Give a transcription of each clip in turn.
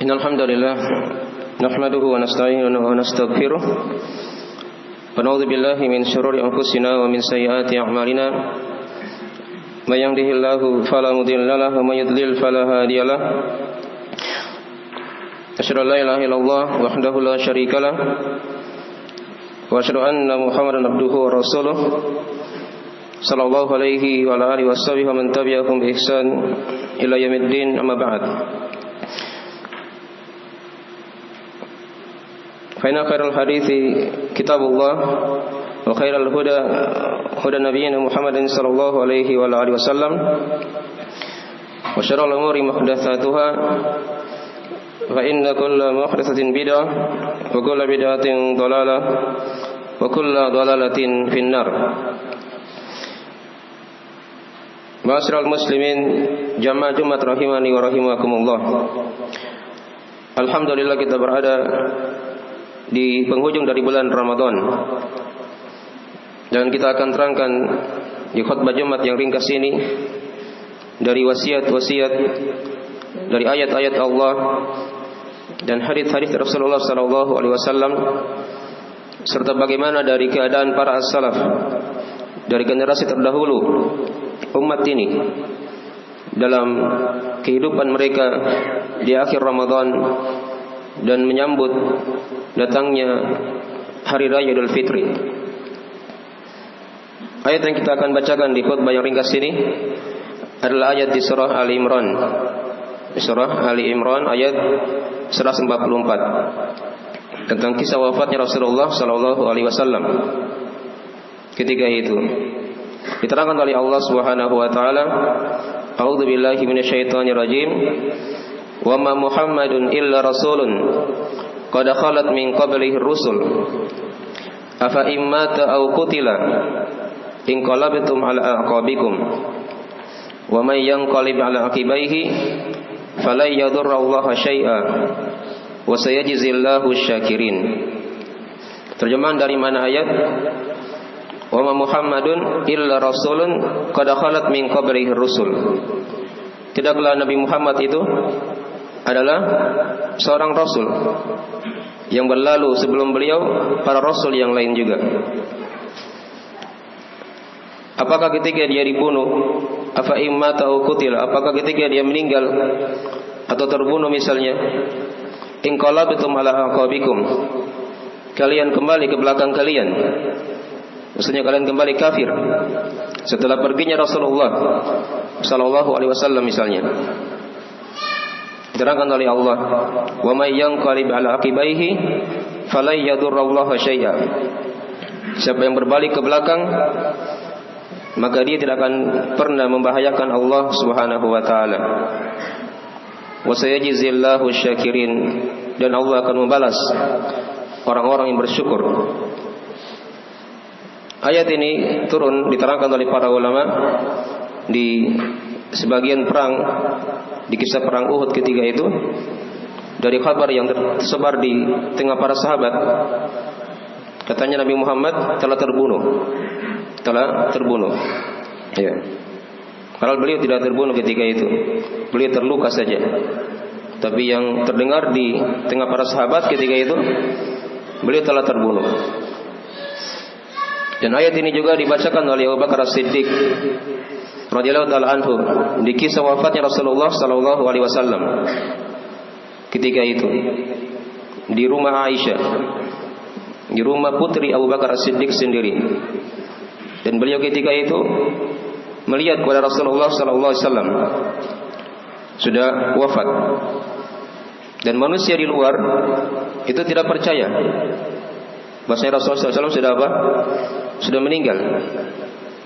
Innal hamdalillah nahmaduhu wa nasta'inuhu wa nastaghfiruh wa na'udzu billahi min shururi anfusina wa min sayyiati a'malina may yahdihillahu fala mudilla lahu wa may yudlil fala hadiyalah asyhadu an la ilaha illallah wahdahu la syarikalah wa asyhadu anna muhammadan abduhu wa rasuluh sallallahu alaihi wa ala alihi washabihi wa man tabi'ahum bi ihsan ila yaumiddin amma ba'd. Fa inna khairal hadithi kitabullah wa khairal huda huda nabiyyina Muhammadin sallallahu alaihi wa alihi wasallam wa syarrul umuri muhdatsatuha fa inna kulla muhdatsatin bid'ah wa kulla bid'atin dhalalah wa kulla dhalalatin finnar. Ma'asyiral muslimin jamaah Jumat rahimani wa rahimakumullah. Alhamdulillah kita berada di penghujung dari bulan Ramadan, dan kita akan terangkan di khutbah Jumat yang ringkas ini dari wasiat-wasiat, dari ayat-ayat Allah dan hadis-hadis Rasulullah sallallahu alaihi wasallam, serta bagaimana dari keadaan para as-salaf dari generasi terdahulu umat ini dalam kehidupan mereka di akhir Ramadan dan menyambut datangnya hari raya Idul Fitri. Ayat yang kita akan bacakan di khutbah yang ringkas ini adalah ayat di surah Ali Imran. Surah Ali Imran ayat 144 tentang kisah wafatnya Rasulullah sallallahu alaihi wasallam. Ketika itu diterangkan oleh Allah Subhanahu wa taala, a'udzu billahi minasyaitonir rajim. Wa ma Muhammadun illa rasulun qad khalat min qablihi rusul afa immata aw qutila inqalabtum ala aqabikum wa may yanqalib ala aqibaihi falan yadurrallaha syai'a wa sayajzillahu syakirin. Terjemahan dari mana ayat? Wa ma Muhammadun illa rasulun qad khalat min qablihi rusul. Tidaklah Nabi Muhammad itu adalah seorang rasul yang berlalu sebelum beliau para rasul yang lain juga. Apakah ketika dia dibunuh, afa immata aw qutila, apakah ketika dia meninggal atau terbunuh misalnya, inqalabtum ala aqabikum, kalian kembali ke belakang kalian, maksudnya kalian kembali kafir setelah perginya Rasulullah sallallahu alaihi wasallam misalnya. Diterangkan oleh Allah, wa may yanqalib ala aqibaihi falan yadurrallaha syai'a. Siapa yang berbalik ke belakang, maka dia tidak akan pernah membahayakan Allah Subhanahu wa taala. Wa sayajzillahu syakirin, dan Allah akan membalas orang-orang yang bersyukur. Ayat ini turun diterangkan oleh para ulama di sebagian perang, di kisah perang Uhud ketika itu, dari kabar yang tersebar di tengah para sahabat, katanya Nabi Muhammad telah terbunuh. Ya. Padahal beliau tidak terbunuh ketika itu, beliau terluka saja. Tapi yang terdengar di tengah para sahabat ketika itu, beliau telah terbunuh. Dan ayat ini juga dibacakan oleh Abu Bakar As-Siddiq radhiyallahu taala anhu di kisah wafatnya Rasulullah sallallahu alaihi wasallam. Ketika itu di rumah Aisyah, di rumah putri Abu Bakar As-Siddiq sendiri. Dan beliau ketika itu melihat kepada Rasulullah sallallahu alaihi wasallam sudah wafat. Dan manusia di luar itu tidak percaya bahwasanya Rasulullah SAW sudah apa? Sudah meninggal,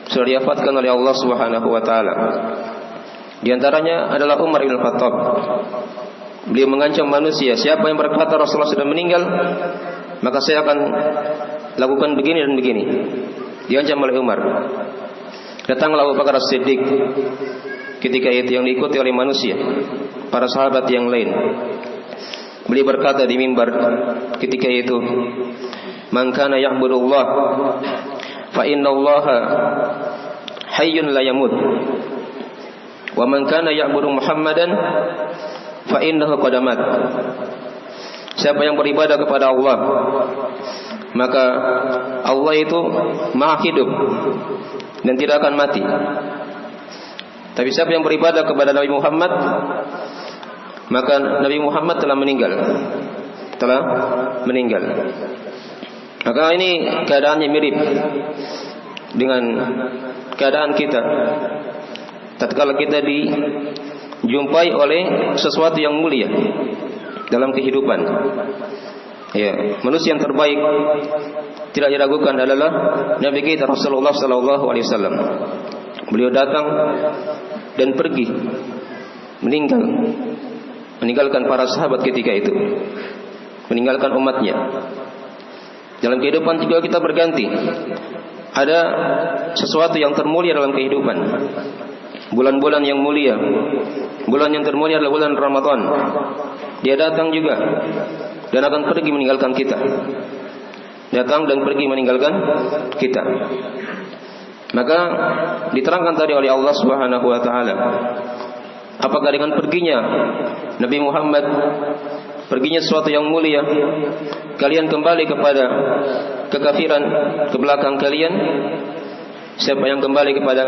sudah diwafatkan oleh Allah Subhanahu wa taala. Di antaranya adalah Umar bin Khattab. Beliau mengancam manusia, siapa yang berkata Rasulullah sudah meninggal, maka saya akan lakukan begini dan begini. Diancam oleh Umar. Datanglah Abu Bakar As-Siddiq ketika itu yang diikuti oleh manusia, para sahabat yang lain. Beliau berkata di mimbar ketika itu, "Man kana ya'budullah fa innallaha hayyun la yamut. Wa man kana ya'budu Muhammadan fa innahu qadamat. Siapa yang beribadah kepada Allah, maka Allah itu Maha hidup dan tidak akan mati. Tapi siapa yang beribadah kepada Nabi Muhammad, maka Nabi Muhammad telah meninggal. Maka ini keadaannya mirip dengan keadaan kita tatkala kita dijumpai oleh sesuatu yang mulia dalam kehidupan. Ya, manusia yang terbaik tidak diragukan adalah Nabi kita Rasulullah sallallahu alaihi wasallam. Beliau datang dan pergi, meninggalkan para sahabat ketika itu, meninggalkan umatnya. Dalam kehidupan juga kita berganti. Ada sesuatu yang termulia dalam kehidupan. Bulan-bulan yang mulia, bulan yang termulia adalah bulan Ramadan. Dia datang juga dan akan pergi meninggalkan kita. Datang dan pergi meninggalkan kita. Maka diterangkan tadi oleh Allah Subhanahu wa taala, apakah dengan perginya Nabi Muhammad, perginya sesuatu yang mulia, kalian kembali kepada kekafiran ke belakang kalian? Siapa yang kembali kepada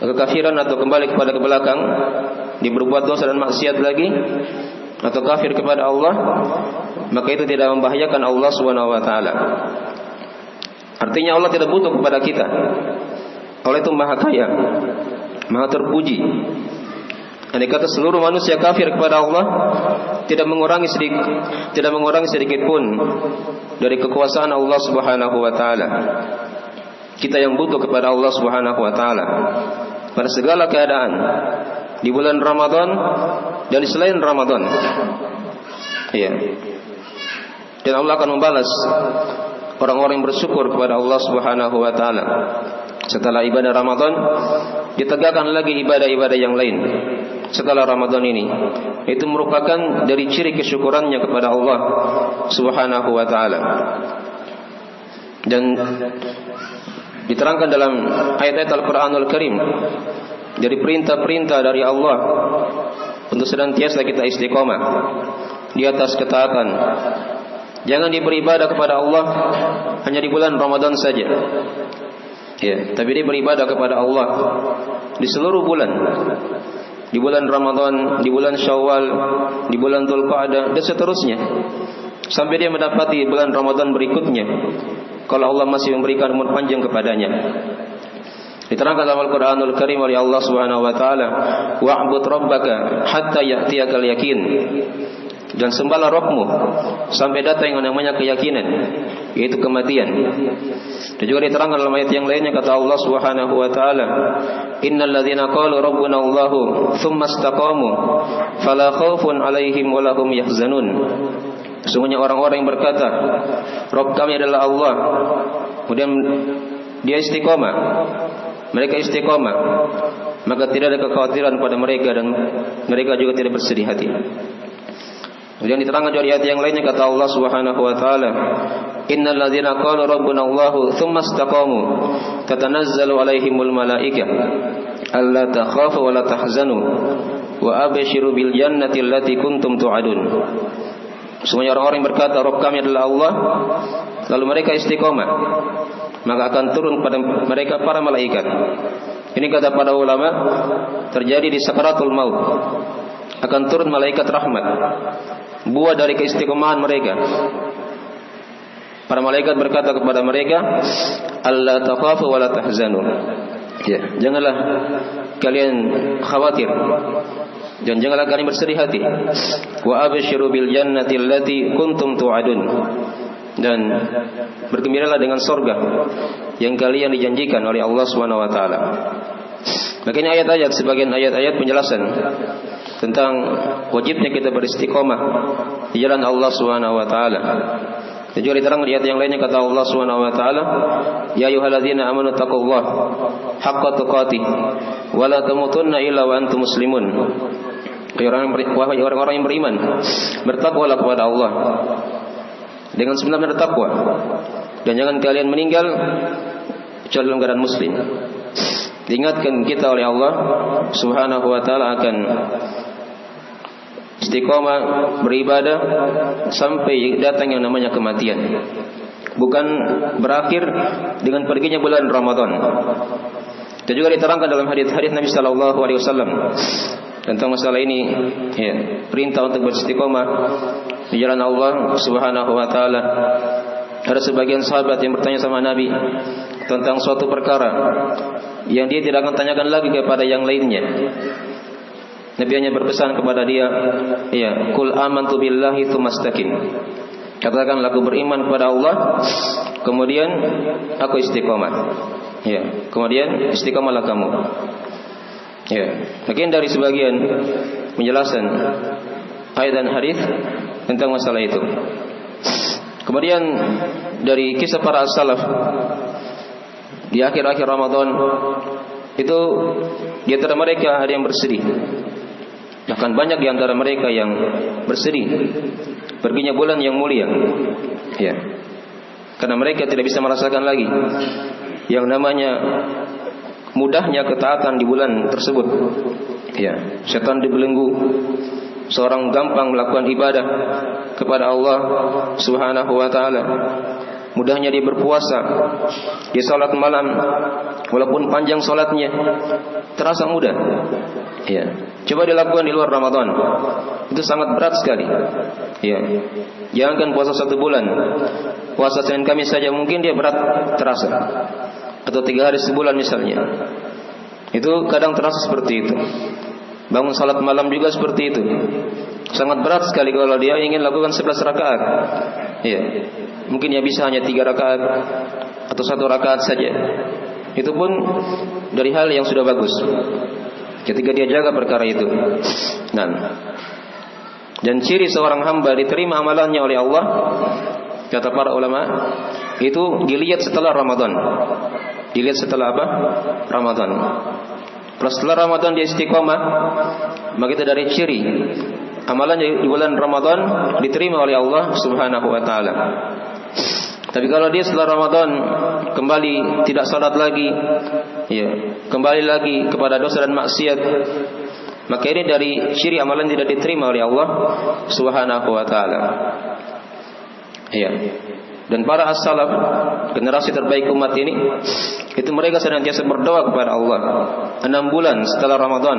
kekafiran atau kembali kepada ke belakang, dia berbuat dosa dan maksiat lagi atau kafir kepada Allah, maka itu tidak membahayakan Allah Subhanahu wa taala. Artinya Allah tidak butuh kepada kita. Allah itu Maha Kaya, Maha terpuji. Andai kata seluruh manusia kafir kepada Allah, tidak mengurangi sedikit pun dari kekuasaan Allah Subhanahu wa taala. Kita yang butuh kepada Allah Subhanahu wa taala pada segala keadaan, di bulan Ramadan dan di selain Ramadan. Iya. Dan Allah akan membalas orang-orang yang bersyukur kepada Allah Subhanahu wa taala. Setelah ibadah Ramadan, ditegakkan lagi ibadah-ibadah yang lain setelah Ramadan ini. Itu merupakan dari ciri kesyukurannya kepada Allah Subhanahu wa taala. Dan diterangkan dalam ayat-ayat Al-Qur'anul Karim dari perintah-perintah dari Allah untuk senantiasa kita istiqomah di atas ketaatan. Jangan beribadah kepada Allah hanya di bulan Ramadan saja. Ya, tapi dia beribadah kepada Allah di seluruh bulan. Di bulan Ramadan, di bulan Syawal, di bulan Dzulqa'dah dan seterusnya. Sampai dia mendapati bulan Ramadan berikutnya, kalau Allah masih memberikan umur panjang kepadanya. Diterangkan dalam Al-Qur'anul Karim oleh Allah Subhanahu wa taala, "Wa'bud rabbaka hatta ya'tiyakal yakin." Dan sembahlah Rabbmu sampai datang yang namanya keyakinan, yaitu kematian. Dan juga diterangkan dalam ayat yang lainnya, kata Allah Subhanahu wa taala, "Innal ladzina qalu rabbuna Allahu tsumma istaqamu fala khaufun 'alaihim wa lahum yahzanun." Sesungguhnya orang-orang yang berkata, Rabb kami adalah Allah, kemudian dia istiqomah, mereka istiqomah, maka tidak ada kekhawatiran pada mereka dan mereka juga tidak bersedih hati. Kemudian diterangkan dari ayat yang lainnya, kata Allah Subhanahu wa taala, "Innal ladzina qalu rabbuna Allahu tsumma istaqamu tatanazzalu 'alaihimul malaikah alla takhafu wa la tahzanu wa abshiru bil jannati allati kuntum tu'adun." Semuanya orang-orang yang berkata Rabb kami adalah Allah, lalu mereka istiqomah, maka akan turun kepada mereka para malaikat. Ini kata para ulama terjadi di sakaratul maut. Akan turun malaikat rahmat, buah dari keistiqomahan mereka. Para malaikat berkata kepada mereka, "Alla takhafu wa la tahzanu." Ya, janganlah kalian khawatir dan janganlah kalian bersedih hati. Wa abshiru bil jannati allati kuntum tu'adun. Dan bergembiralah dengan surga yang kalian dijanjikan oleh Allah Subhanahu wa taala. Maka ini ayat-ayat, sebagian ayat-ayat penjelasan tentang wajibnya kita beristiqomah di jalan Allah Subhanahu wa taala. Dan juga diterangkan di ayat yang lainnya, kata Allah Subhanahu wa taala, "Ya ayyuhalladzina amanu taqullaha haqqa tuqatih wa la tamutunna illa wa antum muslimun." Wahai orang-orang yang beriman, bertakwalah kepada Allah dengan sebenar-benar takwa, dan jangan kalian meninggal kecuali dalam keadaan muslim. Diingatkan kita oleh Allah Subhanahu wa taala akan istiqomah beribadah sampai datang yang namanya kematian. Bukan berakhir dengan perginya bulan Ramadan. Itu juga diterangkan dalam hadis-hadis Nabi sallallahu alaihi wasallam tentang masalah ini, ya, perintah untuk beristiqomah di jalan Allah Subhanahu wa taala. Ada sebagian sahabat yang bertanya sama Nabi tentang suatu perkara yang dia tidak akan tanyakan lagi kepada yang lainnya. Nabi hanya berpesan kepada dia, ya, qul amantu billahi tsumastaqim. Katakanlah aku beriman kepada Allah, kemudian aku istiqomah. Ya, kemudian istiqomahlah kamu. Ya, mungkin dari sebagian penjelasan ayat dan hadis tentang masalah itu. Kemudian dari kisah para salaf di akhir-akhir Ramadan itu di antara mereka ada yang bersedih. Bahkan banyak di antara mereka yang bersedih perginya bulan yang mulia. Ya. Karena mereka tidak bisa merasakan lagi yang namanya mudahnya ketaatan di bulan tersebut. Ya, setan dibelenggu, seorang gampang melakukan ibadah kepada Allah Subhanahu wa taala. Mudahnya dia berpuasa, dia salat malam, walaupun panjang salatnya terasa mudah. Ya, coba dilakukan di luar Ramadan, itu sangat berat sekali. Ya, jangankan puasa 1 bulan, puasa Senin Kamis saja mungkin dia berat terasa, atau 3 hari sebulan misalnya. Itu kadang terasa seperti itu. Bangun salat malam juga seperti itu. Sangat berat sekali kalau dia ingin lakukan 11 rakaat. Ya, mungkin dia bisa hanya 3 rakaat atau 1 rakaat saja. Itu pun dari hal yang sudah bagus ketika dia jaga perkara itu. Nah, dan ciri seorang hamba diterima amalannya oleh Allah, kata para ulama, itu dilihat setelah Ramadan. Dilihat setelah apa? Ramadan. Kalau setelah Ramadan dia istiqomah, maka itu dari ciri amalan di bulan Ramadan diterima oleh Allah Subhanahu wa taala. Tapi kalau dia setelah Ramadan kembali tidak salat lagi, ya, kembali lagi kepada dosa dan maksiat, maka ini dari ciri amalan tidak diterima oleh Allah Subhanahu wa taala. Ya. Dan para as-salaf, generasi terbaik umat ini, itu mereka senantiasa berdoa kepada Allah. 6 bulan setelah Ramadan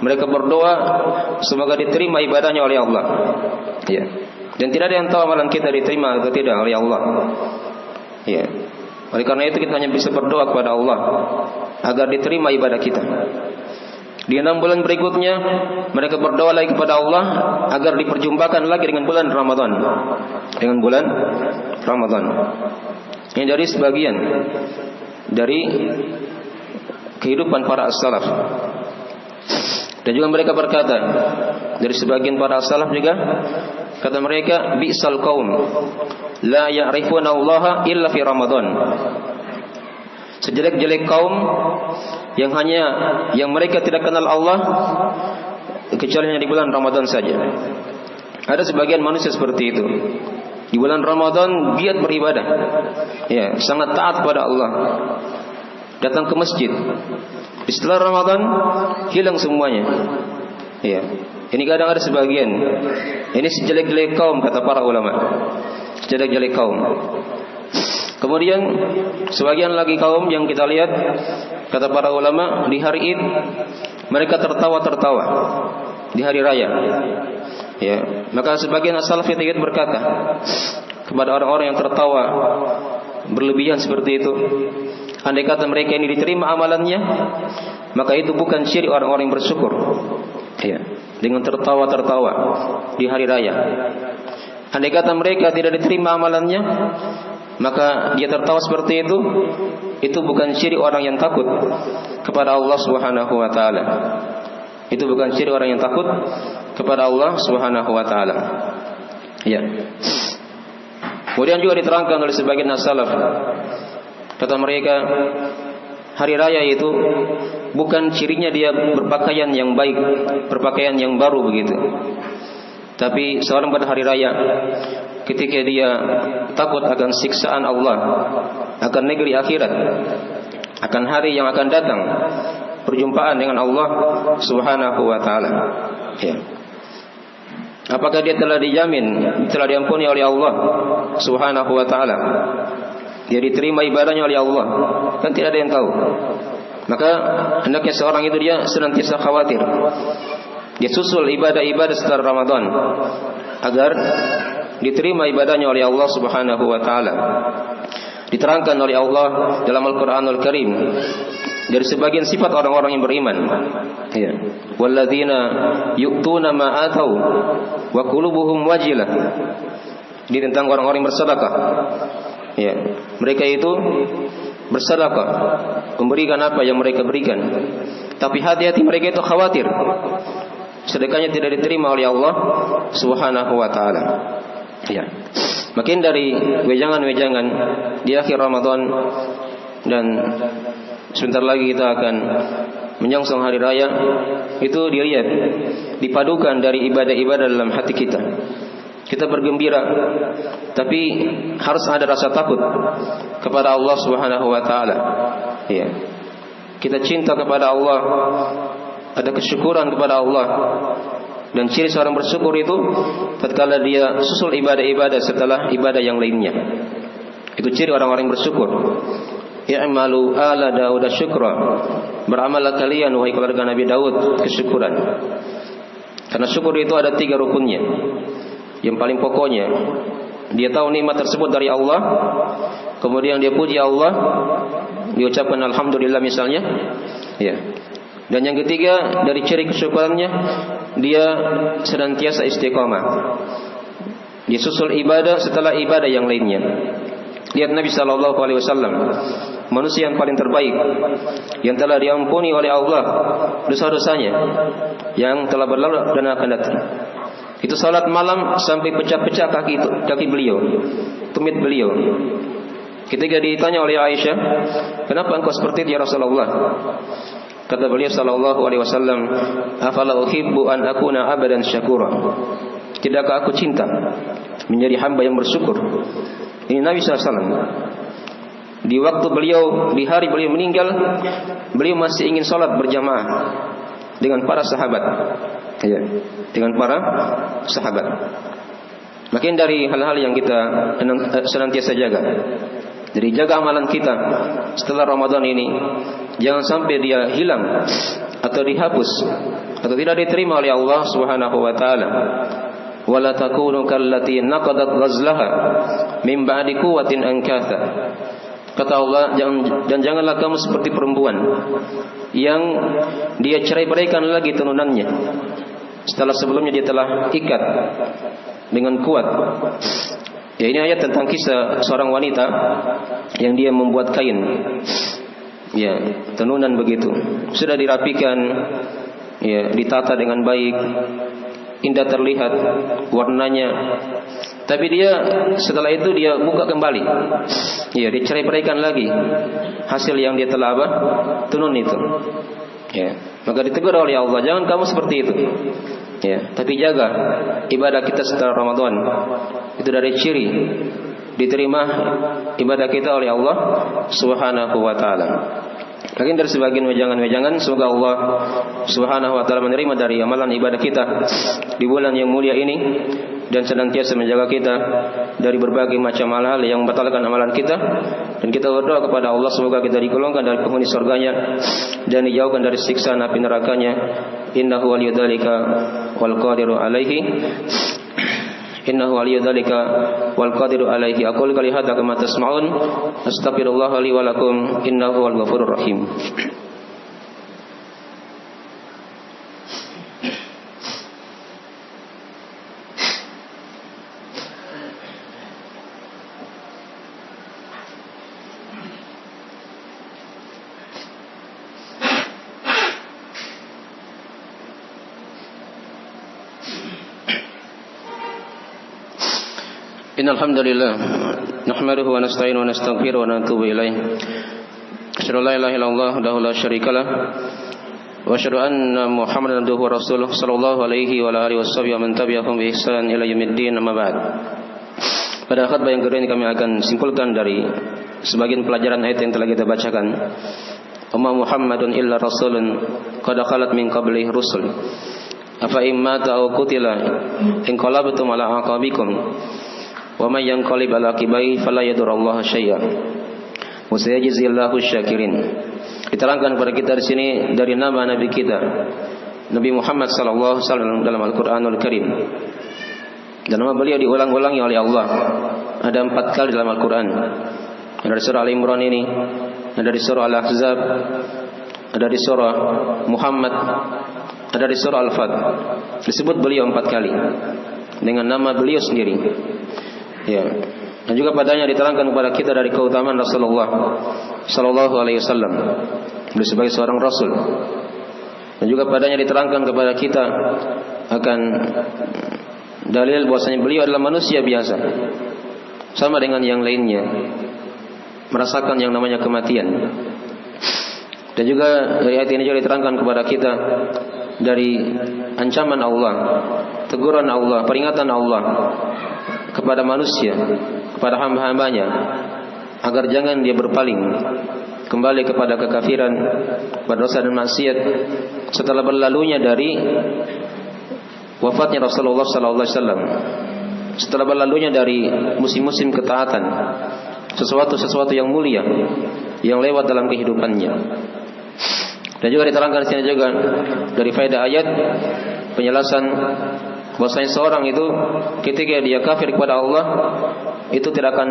mereka berdoa semoga diterima ibadahnya oleh Allah. Ya. Dan tidak ada yang tahu amalan kita diterima atau tidak oleh Allah. Ya. Oleh karena itu kita hanya bisa berdoa kepada Allah agar diterima ibadah kita. Di 6 bulan berikutnya mereka berdoa lagi kepada Allah agar diperjumpakan lagi dengan bulan Ramadan. Dengan bulan Ramadan. Ini dari sebagian dari kehidupan para as-salaf. Dan juga mereka berkata, dari sebagian para as-salaf juga, kata mereka, bi'sal qaum la ya'rifuna Allah illa fi Ramadan. Sejelek-jelek kaum yang mereka tidak kenal Allah kecuali hanya di bulan Ramadan saja. Ada sebagian manusia seperti itu. Di bulan Ramadan giat beribadah, ya, sangat taat pada Allah, datang ke masjid. Setelah Ramadan hilang semuanya. Ya, ini kadang ada sebagian. Ini sejelek-jelek kaum kata para ulama. Sejelek-jelek kaum. Kemudian sebagian lagi kaum yang kita lihat, kata para ulama, di hari Id mereka tertawa-tertawa di hari raya. Ya, maka sebagian as-salaf berkata kepada orang-orang yang tertawa berlebihan seperti itu, andai kata mereka ini diterima amalannya, maka itu bukan ciri orang-orang yang bersyukur. Ya, dengan tertawa-tertawa di hari raya. Andai kata mereka tidak diterima amalannya, maka dia tertawa seperti itu bukan ciri orang yang takut kepada Allah Subhanahu wa taala. Itu bukan ciri orang yang takut kepada Allah Subhanahu wa taala. Ya. Kemudian juga diterangkan oleh sebagian as-salaf, kata mereka, hari raya itu bukan cirinya dia berpakaian yang baik, berpakaian yang baru begitu. Tapi seorang pada hari raya, ketika dia takut akan siksaan Allah, akan negeri akhirat, akan hari yang akan datang, perjumpaan dengan Allah Subhanahu wa taala. Ya. Apakah dia telah dijamin, telah diampuni oleh Allah Subhanahu wa taala? Dia diterima ibadahnya oleh Allah? Kan tidak ada yang tahu. Maka hendaknya seorang itu dia senantiasa khawatir. Dia susul ibadah-ibadah setelah Ramadan agar diterima ibadahnya oleh Allah Subhanahu wa taala. Diterangkan oleh Allah dalam Al-Qur'anul Karim dari sebagian sifat orang-orang yang beriman. Ya. Walladzina yu'tuna ma atau wa qulubuhum wajilah. Ini tentang orang-orang yang bersedekah. Ya. Mereka itu bersedekah, memberikan apa yang mereka berikan. Tapi hati-hati mereka itu khawatir sedekahnya tidak diterima oleh Allah Subhanahu wa taala. Ya. Makin dari wejangan-wejangan di akhir Ramadan dan sebentar lagi kita akan menyongsong hari raya, itu dilihat dipadukan dari ibadah-ibadah dalam hati kita. Kita bergembira, tapi harus ada rasa takut kepada Allah Subhanahu wa taala. Ya. Kita cinta kepada Allah, ada kesyukuran kepada Allah. Dan ciri seorang bersyukur itu tatkala dia susul ibadah-ibadah setelah ibadah yang lainnya. Itu ciri orang-orang bersyukur. I'malu ala Daud syukra. Beramallah kalian wahai keluarga Nabi Daud kesyukuran. Karena syukur itu ada 3 rukunnya. Yang paling pokoknya, dia tahu nikmat tersebut dari Allah, kemudian dia puji Allah, diucapkan alhamdulillah misalnya. Ya. Dan yang ketiga dari ciri kesyukurannya, dia senantiasa istiqamah. Dia susul ibadah setelah ibadah yang lainnya. Lihat Nabi sallallahu alaihi wasallam, manusia yang paling terbaik, yang telah diampuni oleh Allah dosa-dosanya, yang telah berlalu dan akan datang. Itu salat malam sampai pecah-pecah kaki beliau, tumit beliau. Ketika ditanya oleh Aisyah, "Kenapa engkau seperti itu ya Rasulullah?" Kata beliau sallallahu alaihi wasallam, "Afala uhibbu an akuna abadan syakura." Tidakkah aku cinta menjadi hamba yang bersyukur? Ini Nabi sallallahu alaihi wasallam. Di waktu beliau, di hari beliau meninggal, beliau masih ingin salat berjamaah dengan para sahabat. Ya, dengan para sahabat. Makin dari hal-hal yang kita senantiasa jaga. Jadi jaga amalan kita setelah Ramadan ini, jangan sampai dia hilang atau dihapus atau tidak diterima oleh Allah Subhanahu wa taala. Wala takunu kallati naqadat ghazlaha min ba'di quwwatin ankatha. Kata Allah, janganlah kamu seperti perempuan yang dia cerai-beraikan lagi tenunannya setelah sebelumnya dia telah ikat dengan kuat. Ya, ini ayat tentang kisah seorang wanita yang dia membuat kain, ya, tenunan begitu, sudah dirapikan, ya, ditata dengan baik, indah terlihat warnanya. Tapi dia setelah itu dia buka kembali, ya, dia cerai-beraikan lagi hasil yang dia telah tenun itu. Ya, maka ditegur oleh Allah, jangan kamu seperti itu. Ya, tapi jaga ibadah kita setelah Ramadan. Itu dari ciri diterima ibadah kita oleh Allah Subhanahu wa taala. Mungkin dari sebagian wejangan-wejangan, semoga Allah Subhanahu wa taala menerima dari amalan ibadah kita di bulan yang mulia ini dan senantiasa menjaga kita dari berbagai macam hal-hal yang membatalkan amalan kita. Dan kita berdoa kepada Allah semoga kita digolongkan dari penghuni surganya dan dijauhkan dari siksa api nerakanya. Innahu waliyudzalika wal qadiru alaihi. Innahu waliyudzalika wal qadiru alaihi. Aqulu qali hadza kama tasma'un. Astaghfirullah li wa lakum. Innahu wal ghafurur rahim. Innal hamdalillah nahmaduhu wa nasta'inuhu wa nastaghfiruhu wa natubu ilaih. Asyhadu an la ilaha illallah wahdahu la syarikalah wa asyhadu anna Muhammadan abduhu wa rasuluh sallallahu alaihi wa alihi washabihi wa man tabi'ahum bi ihsan ila yaumiddin, amma ba'd. Pada khutbah yang kedua ini kami akan simpulkan dari sebagian pelajaran ayat yang telah kita bacakan. Amma Muhammadun illa rasulun qad khalat min qablihi rusul afa immata aw qutila inqalabtum ala aqabikum wa may yanqalib ala aqibai fala yadurrullaha syai'a wa sayajzillahu syakirin. Diterangkan kepada kita di sini dari nama Nabi kita Nabi Muhammad sallallahu alaihi wasallam dalam Al-Qur'anul Karim. Dan nama beliau diulang-ulangi oleh Allah. Ada 4 kali dalam Al-Quran. Ada di surah Al-Imran ini, ada di surah Al-Ahzab, ada di surah Muhammad, ada di surah Al-Fat. Disebut beliau 4 kali dengan nama beliau sendiri. Ya. Dan juga padanya diterangkan kepada kita dari keutamaan Rasulullah sallallahu alaihi wasallam. Beliau sebagai seorang rasul. Dan juga padanya diterangkan kepada kita akan dalil bahwasanya beliau adalah manusia biasa, sama dengan yang lainnya, merasakan yang namanya kematian. Dan juga dari ayat ini juga diterangkan kepada kita dari ancaman Allah, teguran Allah, peringatan Allah kepada manusia, kepada hamba-hambanya, agar jangan dia berpaling kembali kepada kekafiran, kepada dosa dan maksiat setelah berlalunya dari wafatnya Rasulullah sallallahu alaihi wasallam, setelah berlalunya dari musim-musim ketaatan, sesuatu yang mulia yang lewat dalam kehidupannya. Dan juga diterangkan di sini juga dari faedah ayat penjelasan bahwasanya seorang itu ketika dia kafir kepada Allah itu tidak akan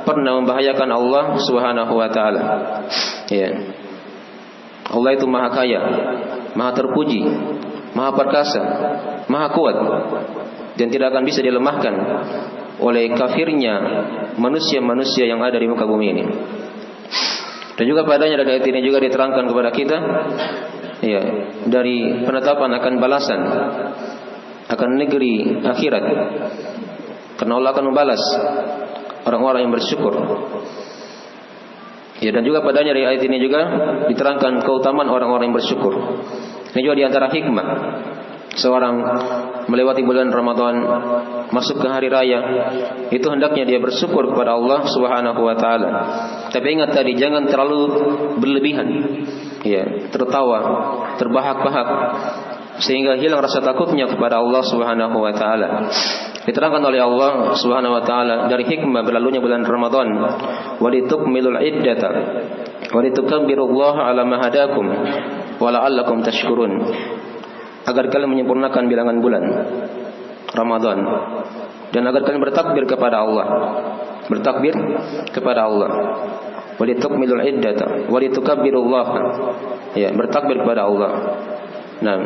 pernah membahayakan Allah Subhanahu wa taala. Ya. Allah itu Maha Kaya, Maha terpuji, Maha perkasa, Maha kuat, dan tidak akan bisa dilemahkan oleh kafirnya manusia-manusia yang ada di muka bumi ini. Dan juga padanya dari ayat ini juga diterangkan kepada kita, ya, dari penetapan akan balasan, akan negeri akhirat, karena Allah akan membalas orang-orang yang bersyukur. Ya, dan juga padanya dari ayat ini juga diterangkan keutamaan orang-orang yang bersyukur. Ini juga diantara hikmah seorang melewati bulan Ramadan, masuk ke hari raya, itu hendaknya dia bersyukur kepada Allah Subhanahu wa taala. Tapi ingat tadi, jangan terlalu berlebihan. Ya, tertawa, terbahak-bahak sehingga hilang rasa takutnya kepada Allah Subhanahu wa taala. Diterangkan oleh Allah Subhanahu wa taala dari hikmah berlalunya bulan Ramadan, walitukmilul iddata walitukabbirullaha ala ma hadakum wa la'allakum tashkurun, agar kalian menyempurnakan bilangan bulan Ramadan dan agar kalian bertakbir kepada Allah, bertakbir kepada Allah. Walitukmilul iddata walitukabbirullaha, ya, bertakbir kepada Allah. Nah,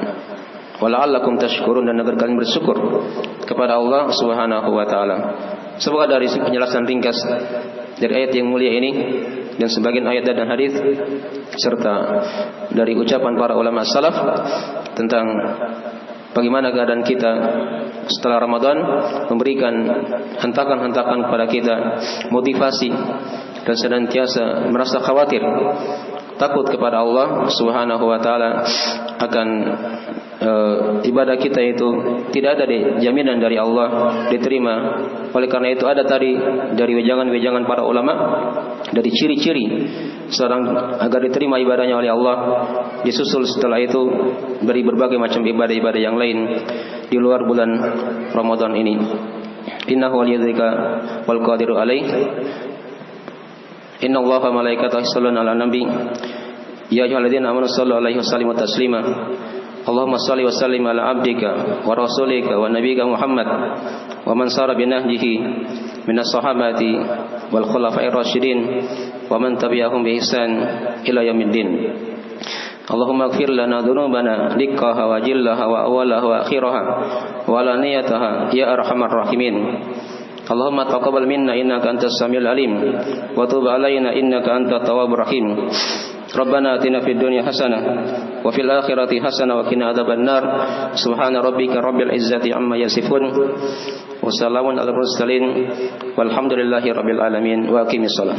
wala'allakum tashkurun, dan agar kalian bersyukur kepada Allah Subhanahu wa taala. Semoga dari penjelasan ringkas dari ayat yang mulia ini dan sebagian ayat dan hadis serta dari ucapan para ulama salaf tentang bagaimana keadaan kita setelah Ramadan, memberikan hentakan-hentakan kepada kita motivasi dan senantiasa merasa khawatir, takut kepada Allah Subhanahu wa taala akan ibadah kita itu tidak ada jaminan dari Allah diterima. Oleh karena itu ada tadi dari wejangan-wejangan para ulama, dari ciri-ciri seorang agar diterima ibadahnya oleh Allah, disusul setelah itu dari berbagai macam ibadah-ibadah yang lain di luar bulan Ramadan ini. Innahu waliyudzika wal qadiru alaih. Inna Allaha wa malaikatahu yusholluna 'alan nabi. Ya ayyuhalladzina amanu shallu 'alaihi wa sallimu taslima. Allahumma shalli wa sallim ala abdika wa rasulika wa nabiyyika Muhammad wa man sara bi nahjihi minas sahabati wal khulafa'ir rasyidin wa man tabi'ahum bi ihsan ila yaumiddin. Allahumma ighfir lana dhunubana dikkaha wa jillaha wa awwalaha wa akhiraha wa alaniyataha ya arhamar rahimin. Allahumma taqabbal minna innaka antas samiul alim wa tub alaina innaka antat tawwabur rahim. Rabbana atina fid dunya hasanah wa fil akhirati hasanah wa qina adzabannar. Subhana rabbika rabbil izzati amma yasifun wa salamun alal mursalin walhamdulillahi rabbil alamin wa aqimis shalah.